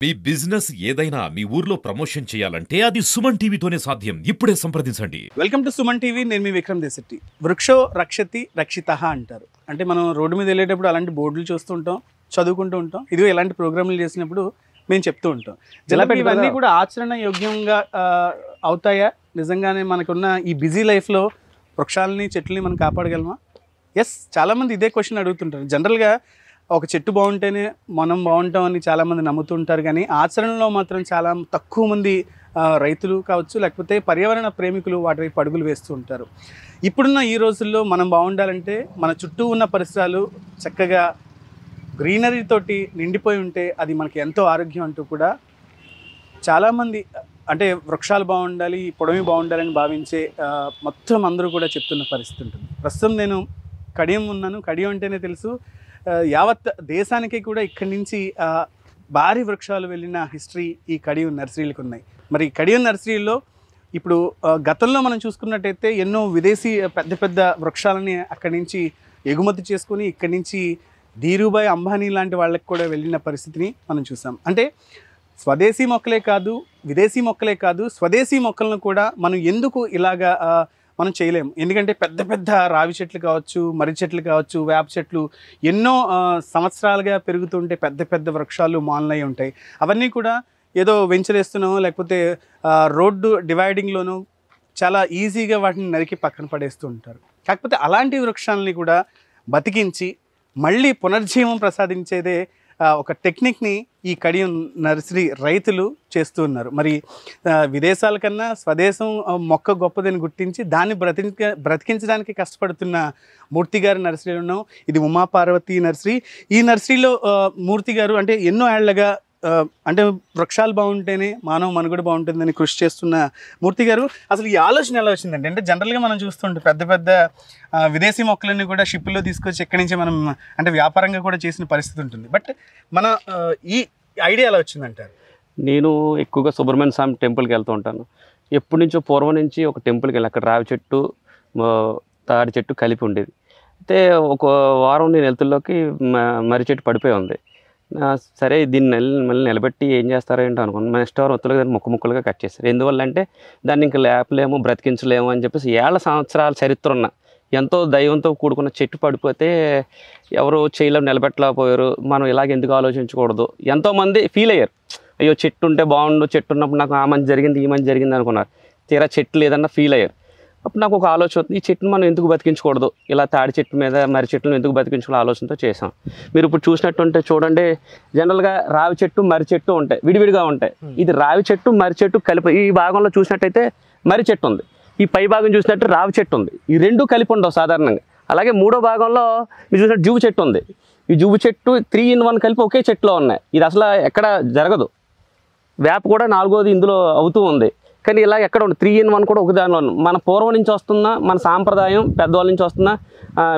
మీ business ఏదైనా మీ ఊర్లో promotion చేయాలంటే అది సుమన్ టీవీతోనే సాధ్యం. ఇప్పుడే సంప్రదించండి. Welcome to Suman TV. నేను మీ విక్రమ్ దేశెట్టి. వృక్షో రక్షతి రక్షితః అంటారు. అంటే మనం రోడ్డు మీద వెళ్ళేటప్పుడు అలాంటి బోర్డులు చూస్తూ ఉంటాం, చదువుకుంటూ ఉంటాం. ఇదిగో ఇలాంటి ప్రోగ్రాంలు చేసినప్పుడు మేము చెప్తూ ఉంటాం. ఇవన్నీ కూడా ఆచరణ యోగ్యంగా అవుతాయా? నిజంగానే మనకున్న ఈ బిజీ లైఫ్లో వృక్షాలని చెట్లని మనం కాపాడగలమా? ఎస్, చాలామంది ఇదే క్వశ్చన్ అడుగుతుంటారు. జనరల్గా ఒక చెట్టు బాగుంటేనే మనం బాగుంటామని చాలామంది నమ్ముతుంటారు, కానీ ఆచరణలో మాత్రం చాలా తక్కువ మంది రైతులు కావచ్చు, లేకపోతే పర్యావరణ ప్రేమికులు వాటి వైపు అడుగులు వేస్తూ ఉంటారు. ఇప్పుడున్న ఈ రోజుల్లో మనం బాగుండాలంటే మన చుట్టూ ఉన్న పరిసరాలు చక్కగా గ్రీనరీ తోటి నిండిపోయి ఉంటే అది మనకి ఎంతో ఆరోగ్యం అంటూ కూడా చాలామంది అంటే వృక్షాలు బాగుండాలి, పొడవి బాగుండాలని భావించే మొత్తం అందరూ కూడా చెప్తున్న పరిస్థితి ఉంటుంది. ప్రస్తుతం నేను కడియం ఉన్నాను. కడియం అంటేనే తెలుసు, యావత్ దేశానికి కూడా ఇక్కడి నుంచి భారీ వృక్షాలు వెళ్ళిన హిస్టరీ ఈ కడియం నర్సరీలకు ఉన్నాయి. మరి కడియం నర్సరీలో ఇప్పుడు గతంలో మనం చూసుకున్నట్టయితే ఎన్నో విదేశీ పెద్ద పెద్ద వృక్షాలని అక్కడి నుంచి ఎగుమతి చేసుకొని ఇక్కడి నుంచి ధీరుభాయ్ అంబానీ లాంటి వాళ్ళకి కూడా వెళ్ళిన పరిస్థితిని మనం చూసాం. అంటే స్వదేశీ మొక్కలే కాదు, విదేశీ మొక్కలే కాదు, స్వదేశీ మొక్కలను కూడా మనం ఎందుకు ఇలాగా మనం చేయలేము? ఎందుకంటే పెద్ద పెద్ద రావి చెట్లు కావచ్చు, మర్రి చెట్లు కావచ్చు, వేప చెట్లు ఎన్నో సంవత్సరాలుగా పెరుగుతుంటే పెద్ద పెద్ద వృక్షాలు మాన్లై ఉంటాయి. అవన్నీ కూడా ఏదో వెంచరేస్తున్నామో లేకపోతే రోడ్డు డివైడింగ్లోనూ చాలా ఈజీగా వాటిని నరికి పక్కన పడేస్తూ ఉంటారు. కాకపోతే అలాంటి వృక్షాలని కూడా బతికించి మళ్ళీ పునర్జీవం ప్రసాదించేదే ఒక టెక్నిక్ని ఈ కడియం నర్సరీ రైతులు చేస్తూ ఉన్నారు. మరి విదేశాల కన్నా స్వదేశం మొక్క గొప్పదని గుర్తించి దాన్ని బ్రతికించడానికి కష్టపడుతున్న మూర్తి గారి నర్సరీలో ఉన్నాం. ఇది ఉమాపార్వతి నర్సరీ. ఈ నర్సరీలో మూర్తి గారు అంటే ఎన్నో ఏళ్లగా అంటే వృక్షాలు బాగుంటేనే మానవ మనుగడ బాగుంటుందని కృషి చేస్తున్న మూర్తి గారు, అసలు ఈ ఆలోచన ఎలా వచ్చిందండి? అంటే జనరల్గా మనం చూస్తుంటే పెద్ద పెద్ద విదేశీ మొక్కలన్నీ కూడా షిప్పుల్లో తీసుకొచ్చి ఎక్కడి నుంచి మనం అంటే వ్యాపారంగా కూడా చేసిన పరిస్థితి ఉంటుంది. బట్ మన ఈ ఐడియా ఎలా వచ్చిందంటారు? నేను ఎక్కువగా సుబ్రహ్మణ్య స్వామి టెంపుల్కి వెళ్తూ ఉంటాను. ఎప్పటి నుంచో పూర్వం నుంచి ఒక టెంపుల్కి వెళ్ళి అక్కడ రావి చెట్టు తాడి చెట్టు కలిపి ఉండేది. అయితే ఒక వారం నేను వెళ్తుల్లోకి మర్రి చెట్టు పడిపోయి ఉంది. సరే దీన్ని మళ్ళీ నిలబెట్టి ఏం చేస్తారో ఏంటో అనుకున్నాను. నెక్స్ట్ వారం ఒత్తులుగా దాన్ని ముక్కలుగా కట్ చేస్తారు. ఎందువల్ల అంటే దాన్ని ఇంకా లేపలేము, బ్రతికించలేము అని చెప్పేసి ఏళ్ల సంవత్సరాల చరిత్ర ఉన్న ఎంతో దైవంతో కూడుకున్న చెట్టు పడిపోతే ఎవరు చేయలేము, నిలబెట్టలేకపోయారు. మనం ఇలాగ ఎందుకు ఆలోచించకూడదు? ఎంతోమంది ఫీల్ అయ్యారు, అయ్యో చెట్టు ఉంటే బాగుండు, చెట్టు ఉన్నప్పుడు నాకు ఆ మంచి జరిగింది, ఈ మంచి జరిగింది అనుకున్నారు. తీరా చెట్టు లేదన్నా ఫీల్ అయ్యారు. అప్పుడు నాకు ఒక ఆలోచన అవుతుంది, ఈ చెట్టును మనం ఎందుకు బతికించకూడదు, ఇలా తాడి చెట్టు మీద మర్రి చెట్టును ఎందుకు బతికించుకోవాలి ఆలోచనతో చేసాం. మీరు ఇప్పుడు చూసినట్టుంటే చూడండి, జనరల్గా రావి చెట్టు మర్రి చెట్టు ఉంటాయి, విడివిడిగా ఉంటాయి. ఇది రావి చెట్టు మర్రి చెట్టు కలిపి ఈ భాగంలో చూసినట్టయితే మర్రి చెట్టు ఉంది, ఈ పై భాగం చూసినట్టు రావి చెట్టు ఉంది. ఈ రెండు కలిపి ఉండవు సాధారణంగా. అలాగే మూడో భాగంలో మీరు చూసినట్టు జువ్వు చెట్టు ఉంది. ఈ జువ్వు చెట్టు 3 in 1 కలిపి ఒకే చెట్టులో ఉన్నాయి. ఇది అసలు ఎక్కడ జరగదు. వేప కూడా 4వది ఇందులో అవుతూ ఉంది. కానీ ఇలా ఎక్కడ ఉంది 3 in 1 కూడా ఒక దానిలో మన పూర్వం నుంచి వస్తున్న మన సాంప్రదాయం, పెద్దవాళ్ళ నుంచి వస్తున్న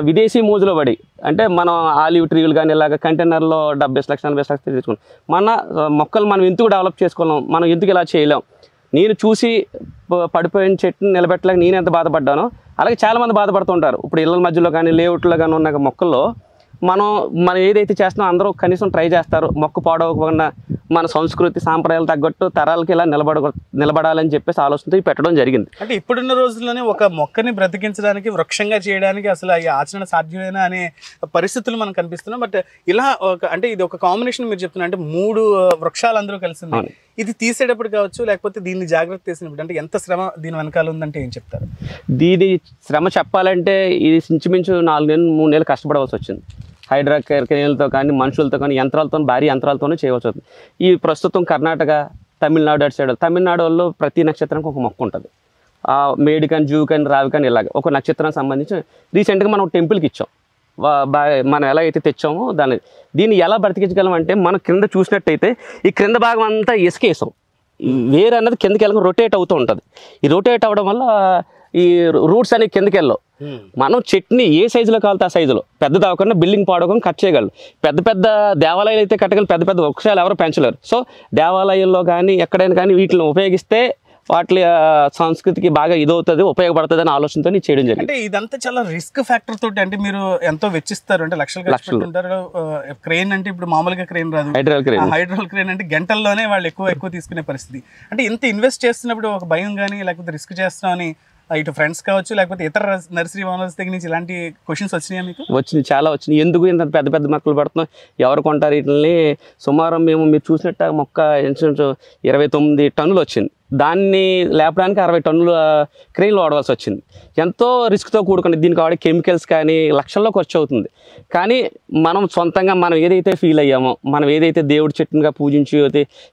విదేశీ మోజులో పడి అంటే మనం ఆలివ్ ట్రీలు కానీ ఇలాగ కంటైనర్లో 70 లక్షలు 80 లక్షలు తీసుకున్నాం. మన మొక్కలు మనం ఎందుకు డెవలప్ చేసుకోలేం, మనం ఎందుకు ఇలా చేయలేం? నేను చూసి పడిపోయిన చెట్టుని నిలబెట్టలేక నేను ఎంత బాధపడ్డానో అలాగే చాలామంది బాధపడుతుంటారు. ఇప్పుడు ఇళ్ళ మధ్యలో కానీ లేఅవుట్లో కానీ ఉన్న మొక్కల్లో మనం ఏదైతే చేస్తున్నామో అందరూ కనీసం ట్రై చేస్తారు. మొక్క పాడవకుండా మన సంస్కృతి సాంప్రదాయాలు తగ్గట్టు తరాలకి ఇలా నిలబడాలని చెప్పేసి ఆలోచనతో పెట్టడం జరిగింది. అంటే ఇప్పుడున్న రోజుల్లోనే ఒక మొక్కని బ్రతికించడానికి, వృక్షంగా చేయడానికి అసలు ఈ ఆచరణ సాధ్యమేనా అనే పరిస్థితులు మనకు కనిపిస్తున్నాం. బట్ ఇలా అంటే ఇది ఒక కాంబినేషన్ మీరు చెప్తున్నారు, అంటే 3 వృక్షాలు అందరూ కలిసింది. ఇది తీసేటప్పుడు కావచ్చు, లేకపోతే దీన్ని జాగ్రత్త తీసినప్పుడు అంటే ఎంత శ్రమ దీని వెనకాల ఉందంటే ఏం చెప్తారు? దీని శ్రమ చెప్పాలంటే ఇది ఇంచుమించు 4 నెలలు 3 నెలలు కష్టపడవలసి వచ్చింది. హైడ్రా కెనాల్తో కానీ మనుషులతో కానీ యంత్రాలతో భారీ యంత్రాలతోనే చేయవలసి అవుతుంది. ఈ ప్రస్తుతం కర్ణాటక, తమిళనాడు అటు సైడ్ తమిళనాడు వాళ్ళు ప్రతి నక్షత్రానికి ఒక మొక్క ఉంటుంది. మేడి కానీ జూ కానీ రావి కానీ ఇలాగ ఒక నక్షత్రానికి సంబంధించి రీసెంట్గా మనం టెంపుల్కి ఇచ్చాం. మనం ఎలా అయితే తెచ్చామో దీన్ని ఎలా బ్రతికించగలం అంటే మనం క్రింద చూసినట్టయితే ఈ క్రింద భాగం అంతా ఇసుకేసాం. వేరే అన్నది కిందకి వెళ్ళక రొటేట్ అవుతూ ఉంటుంది. ఈ రొటేట్ అవ్వడం వల్ల ఈ రూట్స్ అనేవి కిందకి వెళ్ళవు. మనం చెట్టుని ఏ సైజులో కావాలితే ఆ సైజులో పెద్దది అవ్వకుండా బిల్డింగ్ పాడవకుండా కట్ చేయగలరు. పెద్ద పెద్ద దేవాలయాలు అయితే కట్టగలరు, పెద్ద పెద్ద వృక్షాలు ఎవరు పెంచలేరు. సో దేవాలయాల్లో కానీ ఎక్కడైనా కానీ వీటిని ఉపయోగిస్తే వాటి సంస్కృతికి బాగా ఇదవుతుంది, ఉపయోగపడుతుంది అనే ఆలోచనతో నేను చేయడం జరిగింది. అంటే ఇదంతా చాలా రిస్క్ ఫ్యాక్టర్ తోటి, అంటే మీరు ఎంతో వెచ్చిస్తారు, అంటే లక్షలు ఖర్చు పెట్టుకుంటారు. క్రెయిన్ అంటే ఇప్పుడు మామూలుగా క్రెయిన్ రాదు, హైడ్రాల్ క్రెయిన్ అంటే గంటల్లోనే వాళ్ళు ఎక్కువ తీసుకునే పరిస్థితి. అంటే ఇంత ఇన్వెస్ట్ చేస్తున్నప్పుడు ఒక భయం కానీ లేకపోతే రిస్క్ చేస్తున్నామని ఇటు ఫ్రెండ్స్ కావచ్చు లేకపోతే ఇతర నర్సరీ ఓనర్స్ దగ్గర నుంచి ఇలాంటి క్వశ్చన్స్ వచ్చినాయా మీకు? వచ్చింది, చాలా వచ్చినాయి. ఎందుకు ఇంత పెద్ద పెద్ద మొక్కలు పడుతున్నాం, ఎవరు కొంటారు వీటిని? సుమారు మీరు చూసినట్టు మొక్క 29 టన్నులు వచ్చింది. దాన్ని లేపడానికి 60 టన్నుల క్రెయిన్లు వాడవలసి వచ్చింది. ఎంతో రిస్క్తో కూడుకుని దీనికి వాడే కెమికల్స్ కానీ లక్షల్లో ఖర్చు అవుతుంది. కానీ మనం సొంతంగా మనం ఏదైతే ఫీల్ అయ్యామో, మనం ఏదైతే దేవుడి చెట్టుగా పూజించి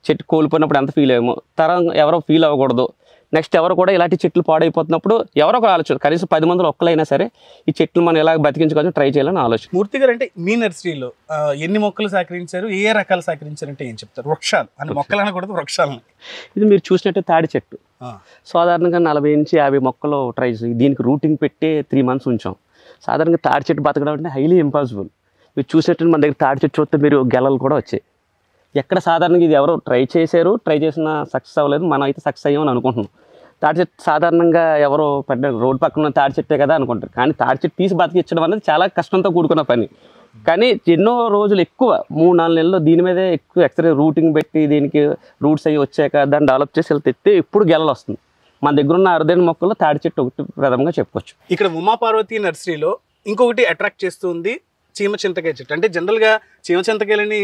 చెట్టు కోల్పోయినప్పుడు ఎంత ఫీల్ అయ్యామో, ఎవరో ఫీల్ అవ్వకూడదు. నెక్స్ట్ ఎవరు కూడా ఇలాంటి చెట్లు పాడైపోతున్నప్పుడు ఎవరో ఒక ఆలోచన, కనీసం 10 మందిలో ఒక్కలైనా సరే ఈ చెట్లు మనం ఎలా బతికించుకోవచ్చు ట్రై చేయాలని ఆలోచన. మూర్తి గారు, అంటే మీ నర్సరీలో ఎన్ని మొక్కలు సేకరించారు, ఏ రకాలు సేకరించారంటే ఏం చెప్తారు? వృక్షాలు అని మొక్కలు అనకూడదు, వృక్షాలను. ఇది మీరు చూసినట్టే తాడి చెట్టు సాధారణంగా 40 నుంచి 50 మొక్కలు ట్రై చేసి దీనికి రూటింగ్ పెట్టి 3 months ఉంచాం. సాధారణంగా తాడి చెట్టు బతకడం అంటే హైలీ ఇంపాసిబుల్. మీరు చూసినట్టు మన దగ్గర తాడి చెట్టు చూస్తే మీరు గెలలు కూడా వచ్చాయి. ఎక్కడ సాధారణంగా ఇది ఎవరో ట్రై చేసిన సక్సెస్ అవ్వలేదు, మనం అయితే సక్సెస్ అయ్యామని అనుకుంటున్నాం. తాడి చెట్టు సాధారణంగా ఎవరో రోడ్డు పక్కన ఉన్న తాడి చెట్టే కదా అనుకుంటారు, కానీ తాడి చెట్టు తీసి బతికించడం అనేది చాలా కష్టంతో కూడుకున్న పని. కానీ ఎన్నో రోజులు ఎక్కువ 3-4 నెలల్లో దీని మీదే ఎక్కువ రూటింగ్ పెట్టి దీనికి రూట్స్ అయ్యి వచ్చాక దాన్ని డెవలప్ చేసి తెస్తే ఇప్పుడు గెలలు వస్తుంది. మన దగ్గర ఉన్న అరుదైన మొక్కల్లో తాడి చెట్టు ఒకటి ప్రథమంగా చెప్పుకోవచ్చు. ఇక్కడ ఉమాపార్వతి నర్సరీలో ఇంకొకటి అట్రాక్ట్ చేస్తుంది చీమ చింతకాయ చెట్టు. అంటే జనరల్గా చీమ చింతకాయలని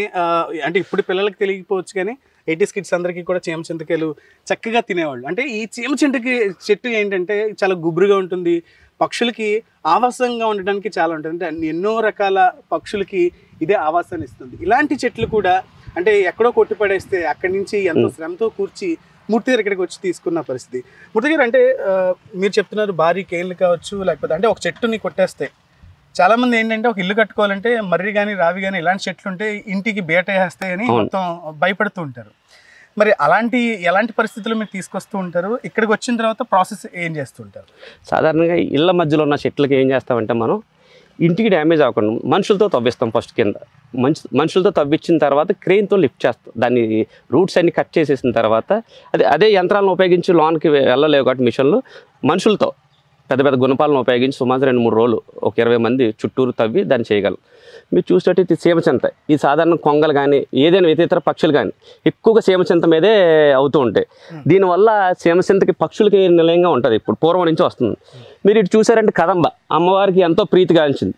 అంటే ఇప్పుడు పిల్లలకి తెలియకపోవచ్చు, కానీ 80s కిడ్స్ అందరికీ కూడా చీమ చింతకాయలు చక్కగా తినేవాళ్ళు. అంటే ఈ చీమ చింతకాయ చెట్టు ఏంటంటే చాలా గుబురుగా ఉంటుంది, పక్షులకి ఆవాసంగా ఉండడానికి చాలా ఉంటుంది. అంటే ఎన్నో రకాల పక్షులకి ఇదే ఆవాసాన్ని ఇస్తుంది. ఇలాంటి చెట్లు కూడా అంటే ఎక్కడో కొట్టి పడేస్తే అక్కడి నుంచి ఎంతో శ్రమతో కూర్చి మూర్తి గారు ఇక్కడికి వచ్చి తీసుకున్న పరిస్థితి. మూర్తి గారు, అంటే మీరు చెప్తున్నారు భారీ కేన్లు కావచ్చు, లేకపోతే అంటే ఒక చెట్టుని కొట్టేస్తే చాలామంది ఏంటంటే ఒక ఇల్లు కట్టుకోవాలంటే మర్రి కానీ రావి కానీ ఇలాంటి చెట్లు ఉంటే ఇంటికి బేట వేస్తాయని మొత్తం భయపడుతూ ఉంటారు. మరి ఎలాంటి పరిస్థితులు మీరు తీసుకొస్తూ ఉంటారు? ఇక్కడికి వచ్చిన తర్వాత ప్రాసెస్ ఏం చేస్తూ ఉంటారు? సాధారణంగా ఇళ్ళ మధ్యలో ఉన్న చెట్లకి ఏం చేస్తామంటే మనం ఇంటికి డ్యామేజ్ అవ్వకుండా మనుషులతో తవ్విస్తాం. ఫస్ట్ కింద మనుషులతో తవ్వించిన తర్వాత క్రెయిన్తో లిఫ్ట్ చేస్తాం. దాన్ని రూట్స్ అన్ని కట్ చేసేసిన తర్వాత అదే యంత్రాలను ఉపయోగించి లోన్కి వెళ్ళలేవు కాబట్టి మిషన్లు మనుషులతో పెద్ద పెద్ద గుణపాలను ఉపయోగించి సుమారు 2-3 రోజులు ఒక 20 మంది చుట్టూరు తవ్వి దాన్ని చేయగలం. మీరు చూసినట్టు సీమచింత, ఈ సాధారణ కొంగలు కానీ ఏదైనా ఇతర పక్షులు కానీ ఎక్కువగా సీమచింత మీదే అవుతూ ఉంటాయి. దీనివల్ల సీమచింతకి పక్షులకి నిలయంగా ఉంటుంది, ఇప్పుడు పూర్వం నుంచి వస్తుంది. మీరు ఇటు చూసారంటే కదంబ అమ్మవారికి ఎంతో ప్రీతిగాంచింది.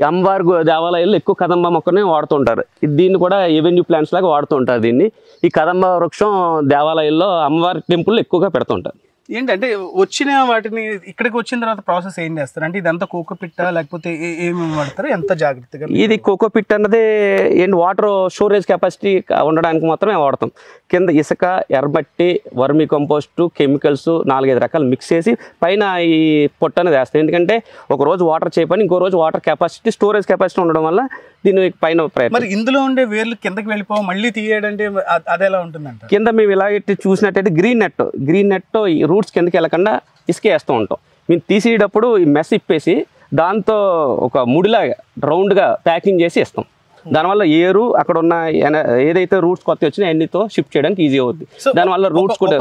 ఈ అమ్మవారి దేవాలయాల్లో ఎక్కువ కదంబ మొక్కనే వాడుతూ ఉంటారు. దీన్ని కూడా ఎవెన్యూ ప్లాంట్స్ లాగా వాడుతూ ఉంటారు. దీన్ని ఈ కదంబ వృక్షం దేవాలయాల్లో అమ్మవారి టెంపుల్లో ఎక్కువగా పెడుతుంటారు. ఏంటంటే వచ్చిన వాటిని ఇక్కడికి వచ్చిన తర్వాత ప్రాసెస్ ఏం చేస్తారు? అంటే ఇదంతా కోకోపిట్ట లేకపోతే ఏమేమి వాడతారు, ఎంత జాగ్రత్తగా? ఇది కోకోపిట్ అన్నది ఏంటి వాటర్ స్టోరేజ్ కెపాసిటీ ఉండడానికి మాత్రమే వాడతాం. కింద ఇసుక, ఎర్రమట్టి, వర్మీ కంపోస్ట్, కెమికల్స్ 4-5 రకాలు మిక్స్ చేసి పైన ఈ పొట్టు అనేది వేస్తాం. ఎందుకంటే ఒక రోజు వాటర్ చేయపని ఇంకో రోజు వాటర్ కెపాసిటీ స్టోరేజ్ కెపాసిటీ ఉండడం వల్ల దీని పైన ప్రయత్నం. మరి ఇందులో ఉండే వేర్లు కిందకి వెళ్ళిపో మళ్ళీ తీయడంటే అది ఎలా ఉంటుందంట? కింద మేము ఇలాగైతే చూసినట్టయితే గ్రీన్ నెట్ రూట్స్ కిందకి వెళ్ళకుండా ఇసుక వేస్తూ ఉంటాం. మేము తీసేటప్పుడు ఈ మెస్ ఇప్పేసి దాంతో ఒక ముడిలాగా రౌండ్గా ప్యాకింగ్ చేసి ఇస్తాం. దానివల్ల ఏరు అక్కడ ఉన్న ఏదైతే రూట్స్ కొత్త వచ్చినా అన్నితో షిఫ్ట్ చేయడానికి ఈజీ అవుతుంది. దానివల్ల రూట్స్ కూడా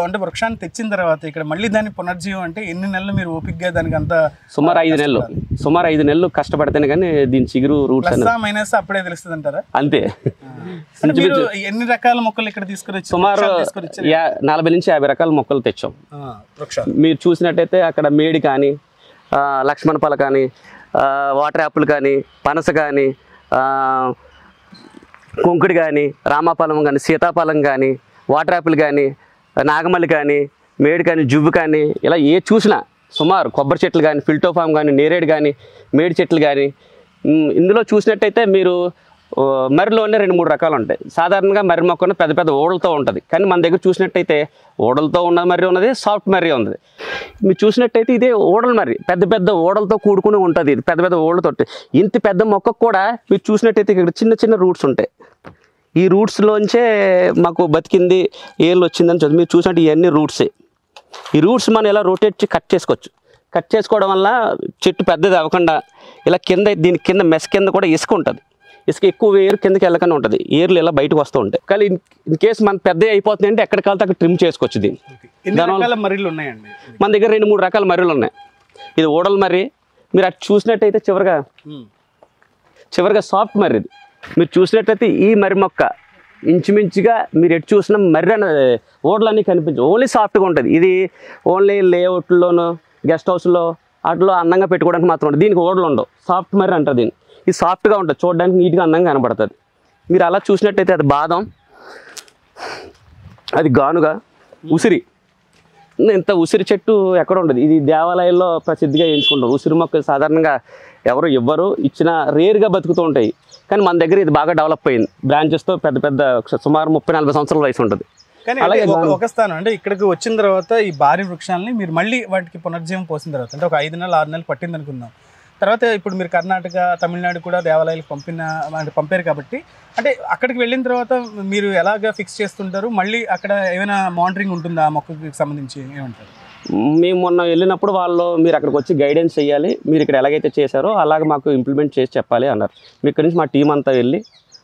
అంటే వృక్షాన్ని తెచ్చిన తర్వాత ఇక్కడ మళ్ళీ దాన్ని పునర్జీవం అంటే ఎన్ని నెలలు మీరు ఓపిక్గా దానికి అంతా? సుమారు 5 నెలలు కష్టపడితేనే కానీ దీని చిగురు రూట్స్ మైనస్ అప్పుడే తెలుస్తుంది అంటారా? అంతే. ఎన్ని రకాల మొక్కలు ఇక్కడ తీసుకురొచ్చి? సుమారు 40 నుంచి 50 రకాల మొక్కలు తెచ్చాం. మీరు చూసినట్టయితే అక్కడ మేడి కానీ, లక్ష్మణ పల కానీ, వాటర్ యాపిల్ కానీ, పనస కానీ, కొంకుడు కానీ, రామాఫలం కానీ, సీతాఫలం కానీ, వాటర్ యాపిల్ కానీ, నాగమల్లి కానీ, మేడి కానీ, జువ్వు కానీ, ఇలా ఏ చూసినా సుమారు కొబ్బరి చెట్లు కానీ, ఫిల్టోఫామ్ కానీ, నేరేడు కానీ, మేడి చెట్లు కానీ. ఇందులో చూసినట్టయితే మీరు మర్రిలోనే 2-3 రకాలు ఉంటాయి. సాధారణంగా మర్రి మొక్క పెద్ద పెద్ద ఓడలతో ఉంటుంది, కానీ మన దగ్గర చూసినట్టయితే ఓడలతో ఉన్న మర్రి ఉన్నది, సాఫ్ట్ మర్రి ఉన్నది. మీరు చూసినట్టయితే ఇదే ఓడల మర్రి పెద్ద పెద్ద ఓడలతో కూడుకుని ఉంటుంది. ఇది పెద్ద పెద్ద ఓడలతో. ఇంత పెద్ద మొక్కకు కూడా మీరు చూసినట్టయితే ఇక్కడ చిన్న చిన్న రూట్స్ ఉంటాయి. ఈ రూట్స్లోంచే మాకు బతికింది, ఏళ్ళు వచ్చిందని చదువు. మీరు చూసినట్టు ఇవన్నీ రూట్సే. ఈ రూట్స్ మనం ఇలా రొటేట్ చేసి కట్ చేసుకోవచ్చు. కట్ చేసుకోవడం వల్ల చెట్టు పెద్దది అవ్వకుండా ఇలా కింద దీని కింద మెస్ కింద కూడా ఇసుక ఉంటుంది. ఇసుక ఎక్కువ ఏరు కిందకి వెళ్ళకనే ఉంటుంది, ఏర్లు ఇలా బయటకు వస్తూ ఉంటాయి. కానీ ఇన్ కేసు మన పెద్ద అయిపోతుంది అంటే ఎక్కడికి వెళ్తే అక్కడ ట్రిమ్ చేసుకోవచ్చు దీన్ని. ఎన్ని రకాల మర్రీలు ఉన్నాయండి? మన దగ్గర 2-3 రకాల మర్రీలు ఉన్నాయి. ఇది ఊడల మర్రి, మీరు అటు చూసినట్టయితే చివరిగా సాఫ్ట్ మర్రి. ఇది మీరు చూసినట్టయితే ఈ మర్రి మొక్క ఇంచుమించుగా మీరు ఎటు చూసిన మర్రి అనేది ఓడలన్నీ కనిపించవు, ఓన్లీ సాఫ్ట్గా ఉంటుంది. ఇది ఓన్లీ లేఅవుట్లోనూ గెస్ట్ హౌస్లో వాటిలో అందంగా పెట్టుకోవడానికి మాత్రం ఉంటుంది. దీనికి ఓడలు ఉండవు, సాఫ్ట్ మర్రి అంటారు దీన్ని. ఇది సాఫ్ట్గా ఉంటుంది, చూడడానికి నీట్గా అందంగా కనబడుతుంది. మీరు అలా చూసినట్టయితే అది బాదం, అది గానుగా, ఉసిరి. ఇంత ఉసిరి చెట్టు ఎక్కడ ఉండదు, ఇది దేవాలయాల్లో ప్రసిద్ధిగా ఎంచుకుంటారు. ఉసిరి మొక్క సాధారణంగా ఎవరు ఇవ్వరు, ఇచ్చినా రేర్గా బతుకుతూ ఉంటాయి. కానీ మన దగ్గర ఇది బాగా డెవలప్ అయింది, బ్రాంచెస్తో పెద్ద పెద్ద సుమారు 30-40 సంవత్సరాల వయసు ఉంటుంది. కానీ ఒక స్థానం అంటే ఇక్కడికి వచ్చిన తర్వాత ఈ భారీ వృక్షాలని మీరు మళ్ళీ వాటికి పునర్జీవం పోసిన తర్వాత అంటే ఒక 5 నెలలు 6 నెలలు పట్టింది అనుకుందాం. తర్వాత ఇప్పుడు మీరు కర్ణాటక, తమిళనాడు కూడా దేవాలయాలకు పంపారు కాబట్టి అంటే అక్కడికి వెళ్ళిన తర్వాత మీరు ఎలాగ ఫిక్స్ చేస్తుంటారు? మళ్ళీ అక్కడ ఏమైనా మానిటరింగ్ ఉంటుందా ఆ మొక్కకి సంబంధించి? ఏమంటారు? మేము మొన్న వెళ్ళినప్పుడు వాళ్ళు మీరు అక్కడికి వచ్చి గైడెన్స్ చేయాలి, మీరు ఇక్కడ ఎలాగైతే చేశారో అలాగే మాకు ఇంప్లిమెంట్ చేసి చెప్పాలి అన్నారు. మీ ఇక్కడి నుంచి మా టీం అంతా వెళ్ళి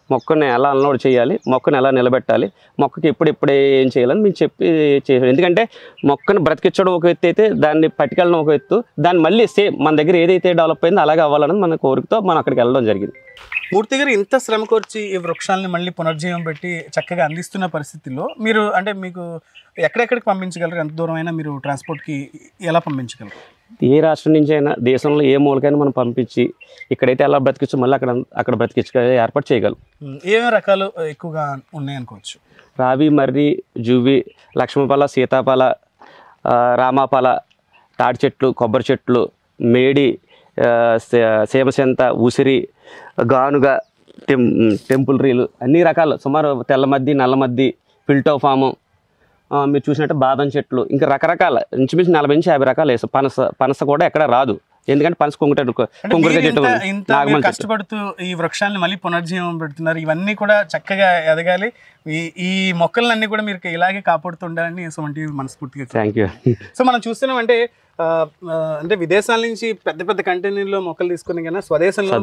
మొక్కని ఎలా అన్లోడ్ చేయాలి, మొక్కను ఎలా నిలబెట్టాలి, మొక్కకి ఎప్పుడెప్పుడే ఏం చేయాలని మేము చెప్పి చేసాం. ఎందుకంటే మొక్కను బ్రతికించడం ఒక ఎత్తు అయితే దాన్ని పట్టుకెళ్ళడం ఒక ఎత్తు, దాన్ని మళ్ళీ సేమ్ మన దగ్గర ఏదైతే డెవలప్ అయిందో అలాగే అవ్వాలని మన కోరికతో మనం అక్కడికి వెళ్ళడం జరిగింది. మూర్తి గారు ఇంత శ్రమ కోర్చి ఈ వృక్షాలని మళ్ళీ పునర్జీవం పెట్టి చక్కగా అందిస్తున్న పరిస్థితుల్లో మీరు అంటే మీకు ఎక్కడెక్కడికి పంపించగలరు? ఎంత దూరం అయినా మీరు ట్రాన్స్పోర్ట్కి ఎలా పంపించగలరు? ఏ రాష్ట్రం నుంచి అయినా దేశంలో ఏ మూలకైనా మనం పంపించి ఇక్కడైతే ఎలా బ్రతికించో మళ్ళీ అక్కడ బ్రతికించే ఏర్పాటు చేయగలం. ఏమేమి రకాలు ఎక్కువగా ఉన్నాయనుకోవచ్చు? రావి, మర్రి, జువి, లక్ష్మపాల, సీతాఫల, రామాఫల, తాడి చెట్లు, కొబ్బరి చెట్లు, మేడి, సీమసెంత, ఉసిరి, గానుగ, టెంపుల్ రీలు, అన్ని రకాలు సుమారు తెల్లమద్ది, నల్లమద్ది, ఫిల్టోఫాము, మీరు చూసినట్టు బాదం చెట్లు, ఇంకా రకరకాల ఇంచుమించు 40-50 రకాలు వేస్తాం. పనస కూడా ఎక్కడ రాదు, ఎందుకంటే పనస కొంగురిగా చెట్టు. కష్టపడుతూ ఈ వృక్షాలను మళ్ళీ పునర్జీవం పెడుతున్నారు, ఇవన్నీ కూడా చక్కగా ఎదగాలి. ఈ మొక్కలన్నీ కూడా మీరు ఇలాగే కాపాడుతుండాలని సుమన్ టీవీ మనస్ఫూర్తిగా. Thank you. సో మనం చూస్తున్నాం అంటే విదేశాల నుంచి పెద్ద పెద్ద కంటైనర్లో మొక్కలు తీసుకుని కన్నా స్వదేశంలో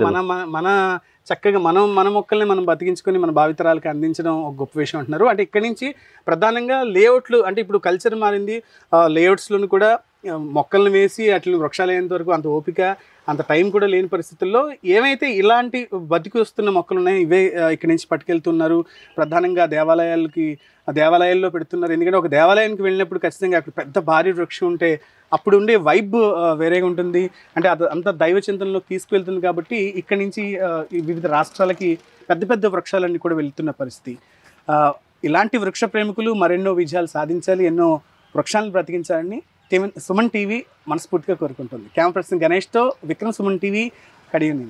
మన చక్కగా మన మొక్కల్ని మనం బతికించుకొని మన భావితరాలకు అందించడం ఒక గొప్ప విషయం అంటున్నారు. అంటే ఇక్కడి నుంచి ప్రధానంగా లేఅవుట్లు అంటే ఇప్పుడు కల్చర్ మారింది, లేఅవుట్స్లోను కూడా మొక్కలను వేసి అట్లా వృక్షాలు అయ్యేంత వరకు అంత ఓపిక అంత టైం కూడా లేని పరిస్థితుల్లో ఏమైతే ఇలాంటి బతికి వస్తున్న మొక్కలు ఉన్నాయో ఇవే ఇక్కడి నుంచి పట్టుకెళ్తున్నారు. ప్రధానంగా దేవాలయాల్లో పెడుతున్నారు. ఎందుకంటే ఒక దేవాలయానికి వెళ్ళినప్పుడు ఖచ్చితంగా అక్కడ పెద్ద భారీ వృక్షం ఉంటే అప్పుడు ఉండే వైబ్ వేరేగా ఉంటుంది. అంటే అంత దైవ చింతనలోకి తీసుకువెళ్తుంది. కాబట్టి ఇక్కడి నుంచి వివిధ రాష్ట్రాలకి పెద్ద పెద్ద వృక్షాలన్నీ కూడా వెళ్తున్న పరిస్థితి. ఇలాంటి వృక్ష ప్రేమికులు మరెన్నో విజయాలు సాధించాలి, ఎన్నో వృక్షాలను బ్రతికించాలని సుమన్ టీవీ మనస్ఫూర్తిగా కోరుకుంటుంది. కెమెరా పర్సన్ గణేష్తో విక్రమ్, సుమన్ టీవీ, కడియం.